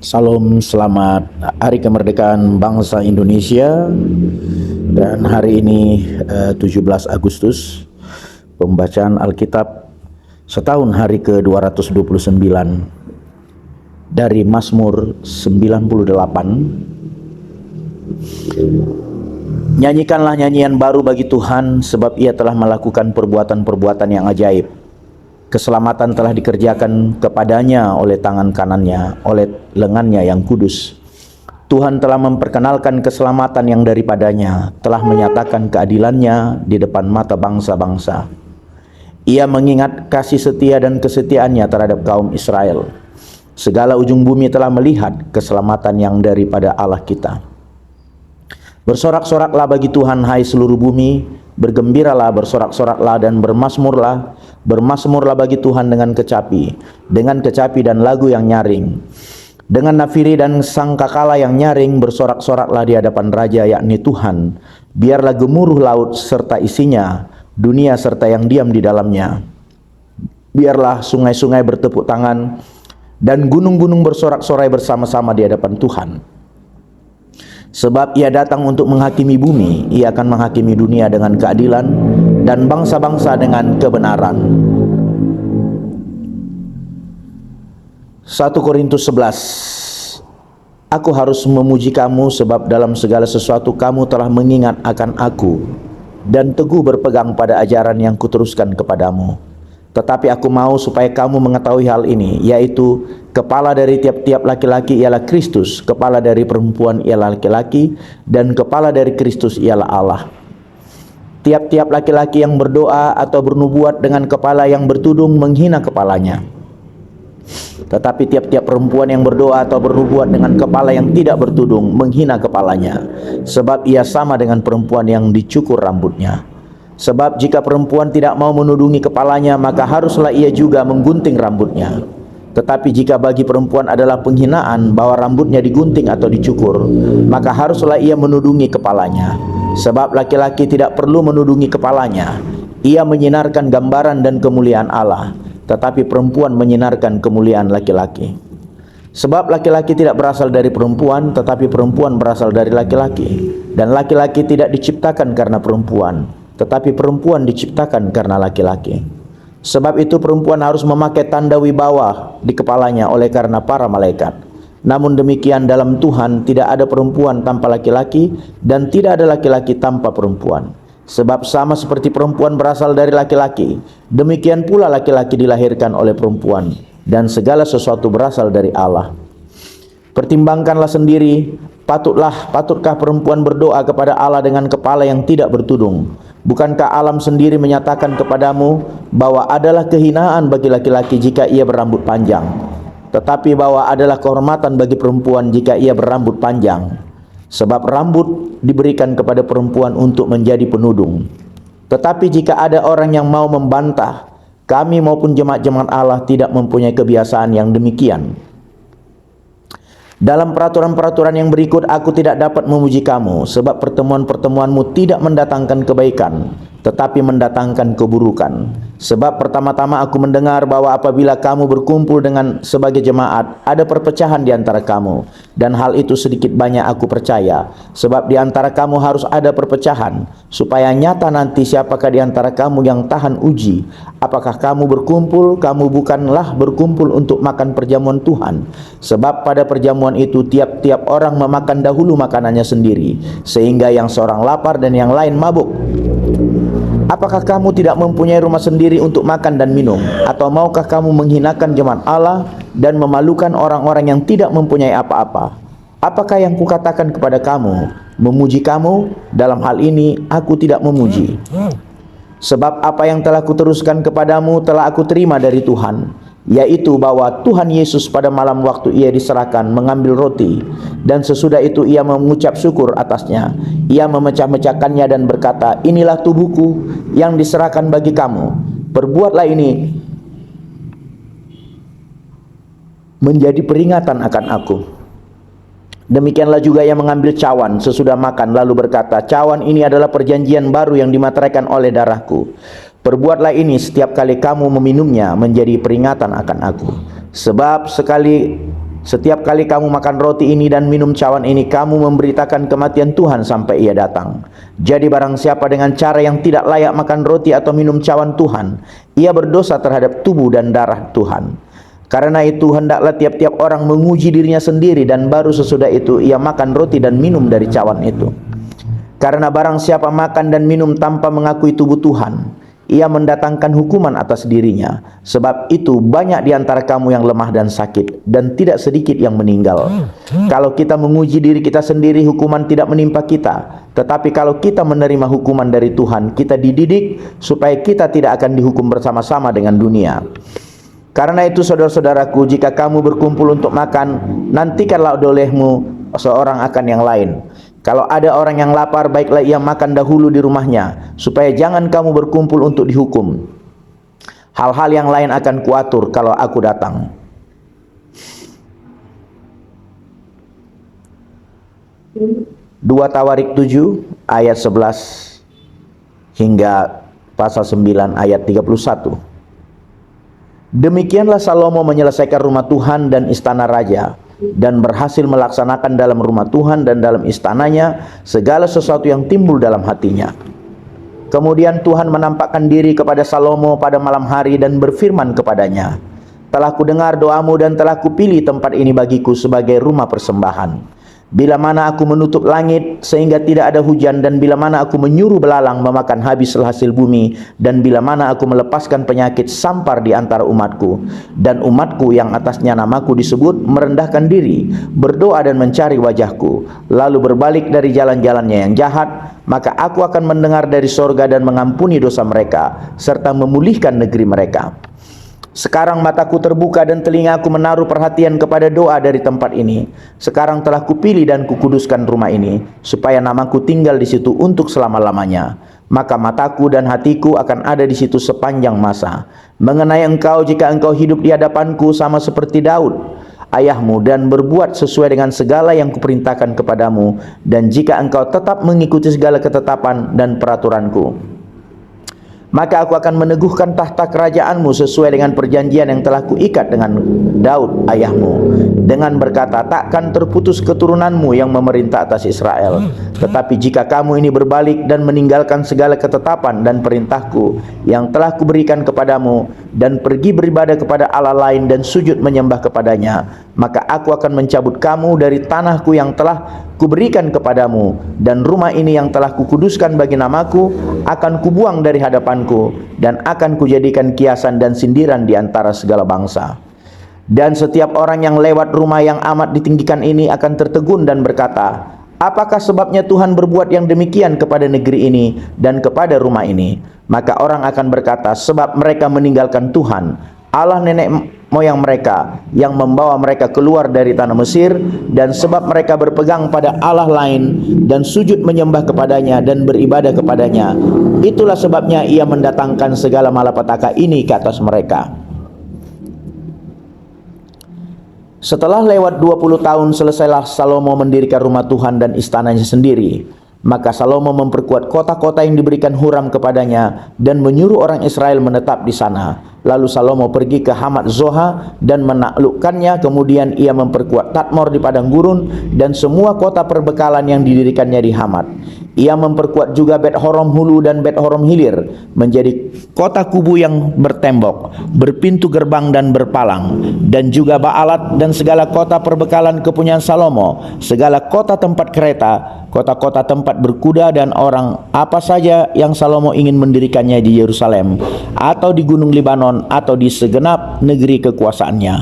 Salam, selamat Hari Kemerdekaan Bangsa Indonesia. Dan hari ini 17 Agustus, pembacaan Alkitab setahun hari ke-229 dari Mazmur 98. Nyanyikanlah nyanyian baru bagi Tuhan, sebab Ia telah melakukan perbuatan-perbuatan yang ajaib. Keselamatan telah dikerjakan kepadanya oleh tangan kanannya, oleh lengannya yang kudus. Tuhan telah memperkenalkan keselamatan yang daripadanya, telah menyatakan keadilannya di depan mata bangsa-bangsa. Ia mengingat kasih setia dan kesetiaannya terhadap kaum Israel. Segala ujung bumi telah melihat keselamatan yang daripada Allah kita. Bersorak-soraklah bagi Tuhan, hai seluruh bumi, bergembiralah, bersorak-soraklah dan bermasmurlah. Bermasmurlah bagi Tuhan dengan kecapi dan lagu yang nyaring. Dengan nafiri dan sangkakala yang nyaring, bersorak-soraklah di hadapan Raja, yakni Tuhan. Biarlah gemuruh laut serta isinya, dunia serta yang diam di dalamnya. Biarlah sungai-sungai bertepuk tangan dan gunung-gunung bersorak-sorai bersama-sama di hadapan Tuhan. Sebab Ia datang untuk menghakimi bumi, Ia akan menghakimi dunia dengan keadilan dan bangsa-bangsa dengan kebenaran. 1 Korintus 11. Aku harus memuji kamu, sebab dalam segala sesuatu kamu telah mengingat akan aku dan teguh berpegang pada ajaran yang kuteruskan kepadamu. Tetapi aku mau supaya kamu mengetahui hal ini, yaitu kepala dari tiap-tiap laki-laki ialah Kristus, kepala dari perempuan ialah laki-laki, dan kepala dari Kristus ialah Allah. Tiap-tiap laki-laki yang berdoa atau bernubuat dengan kepala yang bertudung menghina kepalanya. Tetapi tiap-tiap perempuan yang berdoa atau bernubuat dengan kepala yang tidak bertudung menghina kepalanya, sebab ia sama dengan perempuan yang dicukur rambutnya. Sebab jika perempuan tidak mau menudungi kepalanya, maka haruslah ia juga menggunting rambutnya. Tetapi jika bagi perempuan adalah penghinaan bahwa rambutnya digunting atau dicukur, maka haruslah ia menudungi kepalanya. Sebab laki-laki tidak perlu menudungi kepalanya, ia menyinarkan gambaran dan kemuliaan Allah, tetapi perempuan menyinarkan kemuliaan laki-laki. Sebab laki-laki tidak berasal dari perempuan, tetapi perempuan berasal dari laki-laki. Dan laki-laki tidak diciptakan karena perempuan, tetapi perempuan diciptakan karena laki-laki. Sebab itu perempuan harus memakai tanda wibawa di kepalanya oleh karena para malaikat. Namun demikian dalam Tuhan tidak ada perempuan tanpa laki-laki, dan tidak ada laki-laki tanpa perempuan. Sebab sama seperti perempuan berasal dari laki-laki, demikian pula laki-laki dilahirkan oleh perempuan, dan segala sesuatu berasal dari Allah. Pertimbangkanlah sendiri, patutkah perempuan berdoa kepada Allah dengan kepala yang tidak bertudung? Bukankah alam sendiri menyatakan kepadamu bahwa adalah kehinaan bagi laki-laki jika ia berambut panjang, tetapi bahwa adalah kehormatan bagi perempuan jika ia berambut panjang? Sebab rambut diberikan kepada perempuan untuk menjadi penudung. Tetapi jika ada orang yang mau membantah, kami maupun jemaat-jemaat Allah tidak mempunyai kebiasaan yang demikian. Dalam peraturan-peraturan yang berikut aku tidak dapat memuji kamu, sebab pertemuan-pertemuanmu tidak mendatangkan kebaikan, tetapi mendatangkan keburukan. Sebab pertama-tama aku mendengar bahwa apabila kamu berkumpul dengan sebagai jemaat, ada perpecahan di antara kamu. Dan hal itu sedikit banyak aku percaya, sebab di antara kamu harus ada perpecahan, supaya nyata nanti siapakah di antara kamu yang tahan uji. Apakah kamu berkumpul, kamu bukanlah berkumpul untuk makan perjamuan Tuhan. Sebab pada perjamuan itu tiap-tiap orang memakan dahulu makanannya sendiri, sehingga yang seorang lapar dan yang lain mabuk. Apakah kamu tidak mempunyai rumah sendiri untuk makan dan minum? Atau maukah kamu menghinakan jemaat Allah dan memalukan orang-orang yang tidak mempunyai apa-apa? Apakah yang kukatakan kepada kamu? Memuji kamu? Dalam hal ini aku tidak memuji. Sebab apa yang telah kuteruskan kepadamu telah aku terima dari Tuhan, yaitu bahwa Tuhan Yesus pada malam waktu ia diserahkan mengambil roti, dan sesudah itu ia mengucap syukur atasnya. Ia memecah-mecahkannya dan berkata, inilah tubuhku yang diserahkan bagi kamu. Perbuatlah ini menjadi peringatan akan aku. Demikianlah juga ia mengambil cawan sesudah makan, lalu berkata, cawan ini adalah perjanjian baru yang dimateraikan oleh darahku. Perbuatlah ini setiap kali kamu meminumnya menjadi peringatan akan aku. Sebab sekali Setiap kali kamu makan roti ini dan minum cawan ini, kamu memberitakan kematian Tuhan sampai ia datang. Jadi barang siapa dengan cara yang tidak layak makan roti atau minum cawan Tuhan, ia berdosa terhadap tubuh dan darah Tuhan. Karena itu hendaklah tiap-tiap orang menguji dirinya sendiri, dan baru sesudah itu ia makan roti dan minum dari cawan itu. Karena barang siapa makan dan minum tanpa mengakui tubuh Tuhan, ia mendatangkan hukuman atas dirinya. Sebab itu banyak di antara kamu yang lemah dan sakit, dan tidak sedikit yang meninggal. Kalau kita menguji diri kita sendiri, hukuman tidak menimpa kita. Tetapi kalau kita menerima hukuman dari Tuhan, kita dididik supaya kita tidak akan dihukum bersama-sama dengan dunia. Karena itu saudara-saudaraku, jika kamu berkumpul untuk makan, nantikanlah olehmu seorang akan yang lain. Kalau ada orang yang lapar, baiklah ia makan dahulu di rumahnya, supaya jangan kamu berkumpul untuk dihukum. Hal-hal yang lain akan kuatur kalau aku datang. Dua Tawarik 7 ayat 11 hingga pasal 9 ayat 31. Demikianlah Salomo menyelesaikan rumah Tuhan dan istana raja, dan berhasil melaksanakan dalam rumah Tuhan dan dalam istananya segala sesuatu yang timbul dalam hatinya. Kemudian Tuhan menampakkan diri kepada Salomo pada malam hari dan berfirman kepadanya, "Telah kudengar doamu dan telah kupilih tempat ini bagiku sebagai rumah persembahan. Bila mana aku menutup langit sehingga tidak ada hujan, dan bila mana aku menyuruh belalang memakan habis hasil bumi, dan bila mana aku melepaskan penyakit sampar di antara umatku, dan umatku yang atasnya namaku disebut merendahkan diri, berdoa dan mencari wajahku, lalu berbalik dari jalan-jalannya yang jahat, maka aku akan mendengar dari sorga dan mengampuni dosa mereka, serta memulihkan negeri mereka. Sekarang mataku terbuka dan telingaku menaruh perhatian kepada doa dari tempat ini. Sekarang telah kupilih dan kukuduskan rumah ini, supaya namaku tinggal di situ untuk selama-lamanya. Maka mataku dan hatiku akan ada di situ sepanjang masa. Mengenai engkau, jika engkau hidup di hadapanku sama seperti Daud ayahmu, dan berbuat sesuai dengan segala yang kuperintahkan kepadamu, dan jika engkau tetap mengikuti segala ketetapan dan peraturanku, maka aku akan meneguhkan tahta kerajaanmu sesuai dengan perjanjian yang telah kuikat dengan Daud ayahmu, dengan berkata, takkan terputus keturunanmu yang memerintah atas Israel. Tetapi jika kamu ini berbalik dan meninggalkan segala ketetapan dan perintahku yang telah kuberikan kepadamu, dan pergi beribadah kepada Allah lain dan sujud menyembah kepadanya, maka aku akan mencabut kamu dari tanahku yang telah kuberikan kepadamu, dan rumah ini yang telah kukuduskan bagi namaku akan kubuang dari hadapanku, dan akan kujadikan kiasan dan sindiran di antara segala bangsa. Dan setiap orang yang lewat rumah yang amat ditinggikan ini akan tertegun dan berkata, apakah sebabnya Tuhan berbuat yang demikian kepada negeri ini dan kepada rumah ini? Maka orang akan berkata, sebab mereka meninggalkan Tuhan, Allah nenek moyang mereka, yang membawa mereka keluar dari tanah Mesir, dan sebab mereka berpegang pada Allah lain dan sujud menyembah kepadanya dan beribadah kepadanya. Itulah sebabnya ia mendatangkan segala malapetaka ini ke atas mereka. Setelah lewat 20 tahun, selesailah Salomo mendirikan rumah Tuhan dan istananya sendiri. Maka Salomo memperkuat kota-kota yang diberikan Huram kepadanya, dan menyuruh orang Israel menetap di sana. Lalu Salomo pergi ke Hamat Zoha dan menaklukkannya. Kemudian ia memperkuat Tadmor di padang gurun dan semua kota perbekalan yang didirikannya di Hamat. Ia memperkuat juga Bet Horom Hulu dan Bet Horom Hilir menjadi kota kubu yang bertembok, berpintu gerbang dan berpalang, dan juga Baalat dan segala kota perbekalan kepunyaan Salomo, segala kota tempat kereta, kota-kota tempat berkuda, dan orang apa saja yang Salomo ingin mendirikannya di Yerusalem atau di Gunung Libanon atau di segenap negeri kekuasaannya.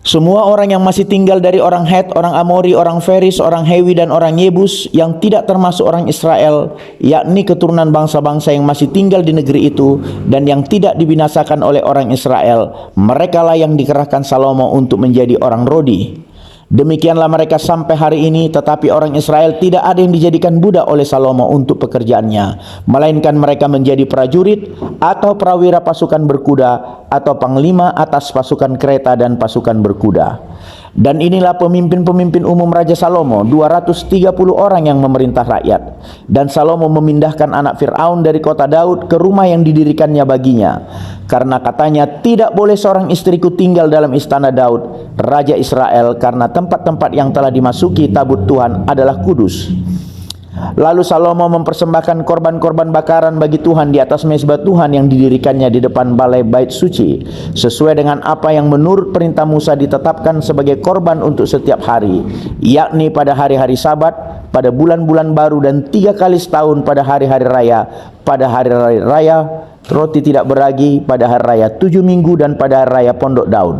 Semua orang yang masih tinggal dari orang Het, orang Amori, orang Feris, orang Hewi, dan orang Yebus yang tidak termasuk orang Israel, yakni keturunan bangsa-bangsa yang masih tinggal di negeri itu dan yang tidak dibinasakan oleh orang Israel, merekalah yang dikerahkan Salomo untuk menjadi orang Rodi. Demikianlah mereka sampai hari ini, tetapi orang Israel tidak ada yang dijadikan budak oleh Salomo untuk pekerjaannya, melainkan mereka menjadi prajurit atau prawira pasukan berkuda atau panglima atas pasukan kereta dan pasukan berkuda. Dan inilah pemimpin-pemimpin umum Raja Salomo, 230 orang yang memerintah rakyat. Dan Salomo memindahkan anak Fir'aun dari kota Daud ke rumah yang didirikannya baginya, karena katanya, tidak boleh seorang istriku tinggal dalam istana Daud, Raja Israel, karena tempat-tempat yang telah dimasuki tabut Tuhan adalah kudus. Lalu Salomo mempersembahkan korban-korban bakaran bagi Tuhan di atas mezbah Tuhan yang didirikannya di depan balai bait suci, sesuai dengan apa yang menurut perintah Musa ditetapkan sebagai korban untuk setiap hari, yakni pada hari-hari Sabat, pada bulan-bulan baru, dan 3 kali setahun pada hari-hari raya, pada hari-hari raya roti tidak beragi, pada hari raya 7 minggu, dan pada hari raya pondok daun.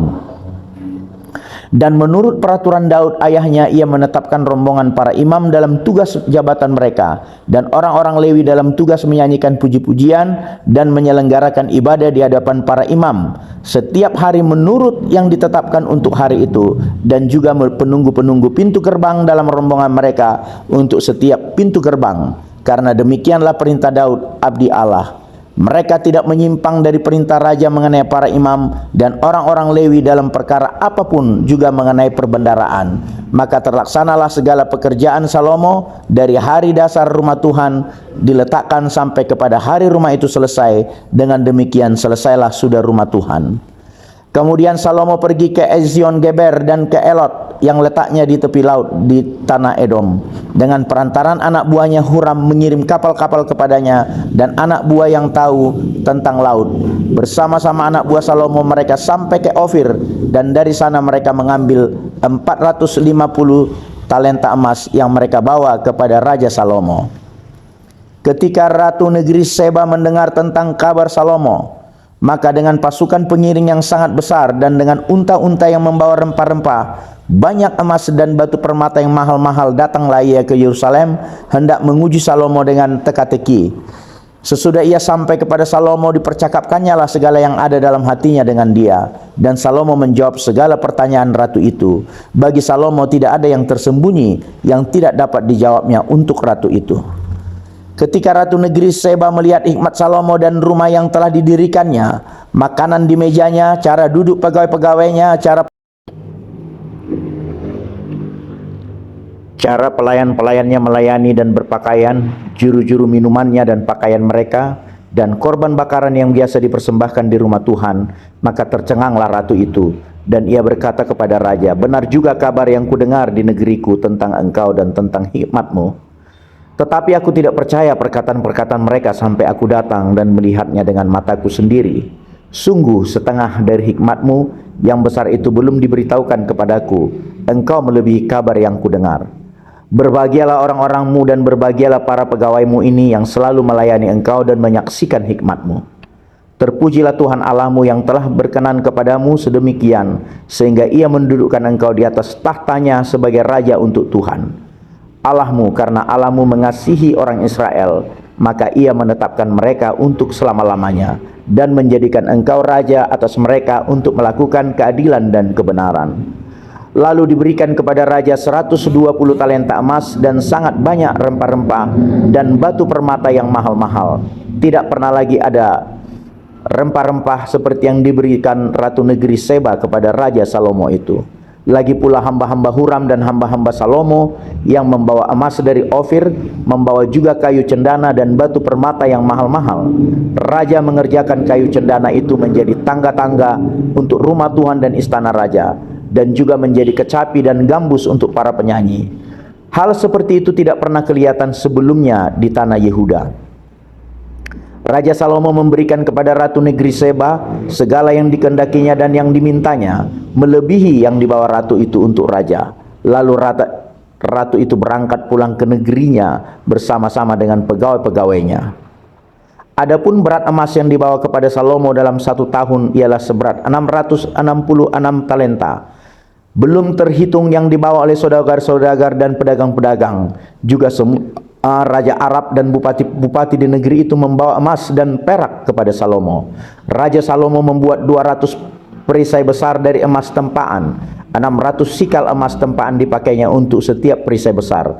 Dan menurut peraturan Daud ayahnya, ia menetapkan rombongan para imam dalam tugas jabatan mereka, dan orang-orang Lewi dalam tugas menyanyikan puji-pujian dan menyelenggarakan ibadah di hadapan para imam setiap hari menurut yang ditetapkan untuk hari itu, dan juga penunggu-penunggu pintu gerbang dalam rombongan mereka untuk setiap pintu gerbang. Karena demikianlah perintah Daud abdi Allah. Mereka tidak menyimpang dari perintah raja mengenai para imam dan orang-orang Lewi dalam perkara apapun, juga mengenai perbendaraan. Maka terlaksanalah segala pekerjaan Salomo dari hari dasar rumah Tuhan diletakkan sampai kepada hari rumah itu selesai. Dengan demikian selesailah sudah rumah Tuhan. Kemudian Salomo pergi ke Ezion Geber dan ke Elot yang letaknya di tepi laut di tanah Edom. Dengan perantaran anak buahnya Huram mengirim kapal-kapal kepadanya dan anak buah yang tahu tentang laut. Bersama-sama anak buah Salomo mereka sampai ke Ofir, dan dari sana mereka mengambil 450 talenta emas yang mereka bawa kepada Raja Salomo. Ketika Ratu negeri Seba mendengar tentang kabar Salomo, maka dengan pasukan pengiring yang sangat besar dan dengan unta-unta yang membawa rempah-rempah, banyak emas dan batu permata yang mahal-mahal, datanglah ia ke Yerusalem hendak menguji Salomo dengan teka-teki. Sesudah ia sampai kepada Salomo, dipercakapkannya lah segala yang ada dalam hatinya dengan dia, dan Salomo menjawab segala pertanyaan ratu itu. Bagi Salomo tidak ada yang tersembunyi yang tidak dapat dijawabnya untuk ratu itu. Ketika Ratu negeri Seba melihat hikmat Salomo dan rumah yang telah didirikannya, makanan di mejanya, cara duduk pegawai-pegawainya, cara pelayan-pelayannya melayani dan berpakaian, juru-juru minumannya dan pakaian mereka, dan korban bakaran yang biasa dipersembahkan di rumah Tuhan, maka tercenganglah ratu itu, dan ia berkata kepada raja, "Benar juga kabar yang kudengar di negeriku tentang engkau dan tentang hikmatmu. Tetapi aku tidak percaya perkataan-perkataan mereka sampai aku datang dan melihatnya dengan mataku sendiri. Sungguh setengah dari hikmatmu yang besar itu belum diberitahukan kepadaku. Engkau melebihi kabar yang kudengar. Berbahagialah orang-orangmu dan berbahagialah para pegawaimu ini yang selalu melayani engkau dan menyaksikan hikmatmu. Terpujilah Tuhan Allahmu yang telah berkenan kepadamu sedemikian, sehingga ia mendudukkan engkau di atas tahtanya sebagai raja untuk Tuhan Allahmu. Karena Allahmu mengasihi orang Israel, maka ia menetapkan mereka untuk selama-lamanya dan menjadikan engkau raja atas mereka untuk melakukan keadilan dan kebenaran." Lalu diberikan kepada raja 120 talenta emas dan sangat banyak rempah-rempah dan batu permata yang mahal-mahal. Tidak pernah lagi ada rempah-rempah seperti yang diberikan Ratu negeri Seba kepada Raja Salomo itu. Lagi pula hamba-hamba Huram dan hamba-hamba Salomo yang membawa emas dari Ofir, membawa juga kayu cendana dan batu permata yang mahal-mahal. Raja mengerjakan kayu cendana itu menjadi tangga-tangga untuk rumah Tuhan dan istana raja, dan juga menjadi kecapi dan gambus untuk para penyanyi. Hal seperti itu tidak pernah kelihatan sebelumnya di tanah Yehuda. Raja Salomo memberikan kepada Ratu negeri Seba segala yang dikehendakinya dan yang dimintanya, melebihi yang dibawa ratu itu untuk raja. Lalu ratu itu berangkat pulang ke negerinya bersama-sama dengan pegawai-pegawainya. Adapun berat emas yang dibawa kepada Salomo dalam 1 tahun ialah seberat 666 talenta, belum terhitung yang dibawa oleh saudagar-saudagar dan pedagang-pedagang. Juga Raja Arab dan bupati-bupati di negeri itu membawa emas dan perak kepada Salomo. Raja Salomo membuat 200 perisai besar dari emas tempaan. 600 sikal emas tempaan dipakainya untuk setiap perisai besar.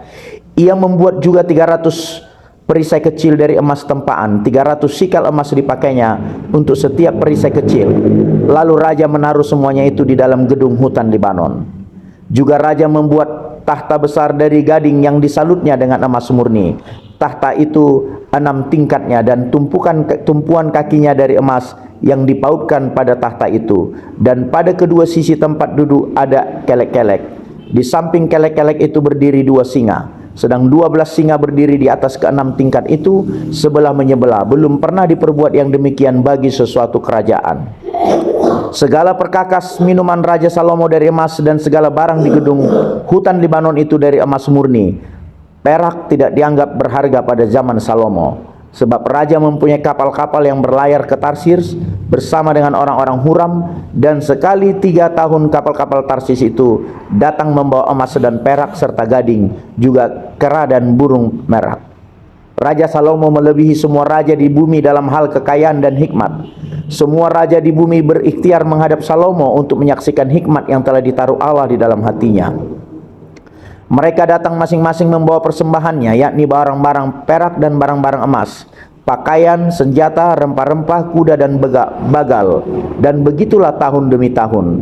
Ia membuat juga 300 perisai kecil dari emas tempaan. 300 sikal emas dipakainya untuk setiap perisai kecil. Lalu raja menaruh semuanya itu di dalam gedung hutan Libanon. Juga raja membuat tahta besar dari gading yang disalutnya dengan emas murni. Tahta itu 6 tingkatnya dan tumpuan kakinya dari emas yang dipautkan pada tahta itu, dan pada kedua sisi tempat duduk ada kelek-kelek. Di samping kelek-kelek itu berdiri 2 singa, sedang 12 singa berdiri di atas ke-6 tingkat itu, sebelah menyebelah. Belum pernah diperbuat yang demikian bagi sesuatu kerajaan. Segala perkakas minuman Raja Salomo dari emas, dan segala barang di gedung hutan Libanon itu dari emas murni. Perak tidak dianggap berharga pada zaman Salomo, sebab raja mempunyai kapal-kapal yang berlayar ke Tarsis bersama dengan orang-orang Huram, dan sekali 3 tahun kapal-kapal Tarsis itu datang membawa emas dan perak serta gading, juga kera dan burung merak. Raja Salomo melebihi semua raja di bumi dalam hal kekayaan dan hikmat. Semua raja di bumi berikhtiar menghadap Salomo untuk menyaksikan hikmat yang telah ditaruh Allah di dalam hatinya. Mereka datang masing-masing membawa persembahannya, yakni barang-barang perak dan barang-barang emas, pakaian, senjata, rempah-rempah, kuda dan bagal. Dan begitulah tahun demi tahun.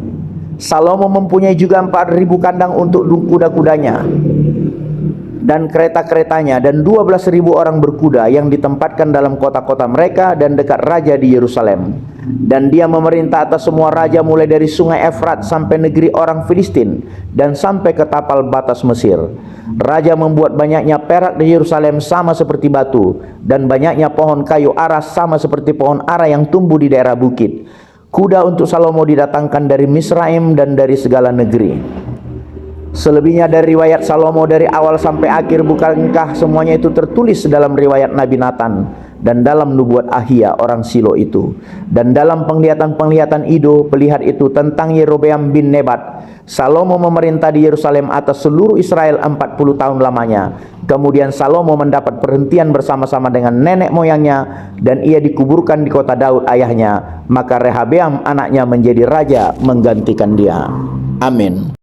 Salomo mempunyai juga 4.000 kandang untuk kuda-kudanya dan kereta-keretanya, dan 12.000 orang berkuda yang ditempatkan dalam kota-kota mereka dan dekat raja di Yerusalem. Dan dia memerintah atas semua raja mulai dari sungai Efrat sampai negeri orang Filistin dan sampai ke tapal batas Mesir. Raja membuat banyaknya perak di Yerusalem sama seperti batu, dan banyaknya pohon kayu aras sama seperti pohon ara yang tumbuh di daerah bukit. Kuda untuk Salomo didatangkan dari Misraim dan dari segala negeri. Selebihnya dari riwayat Salomo dari awal sampai akhir, bukankah semuanya itu tertulis dalam riwayat Nabi Nathan dan dalam nubuat Ahia orang Silo itu, dan dalam penglihatan-penglihatan Ido pelihat itu tentang Yerobeam bin Nebat. Salomo memerintah di Yerusalem atas seluruh Israel 40 tahun lamanya. Kemudian Salomo mendapat perhentian bersama-sama dengan nenek moyangnya, dan ia dikuburkan di kota Daud ayahnya. Maka Rehabeam anaknya menjadi raja menggantikan dia. Amin.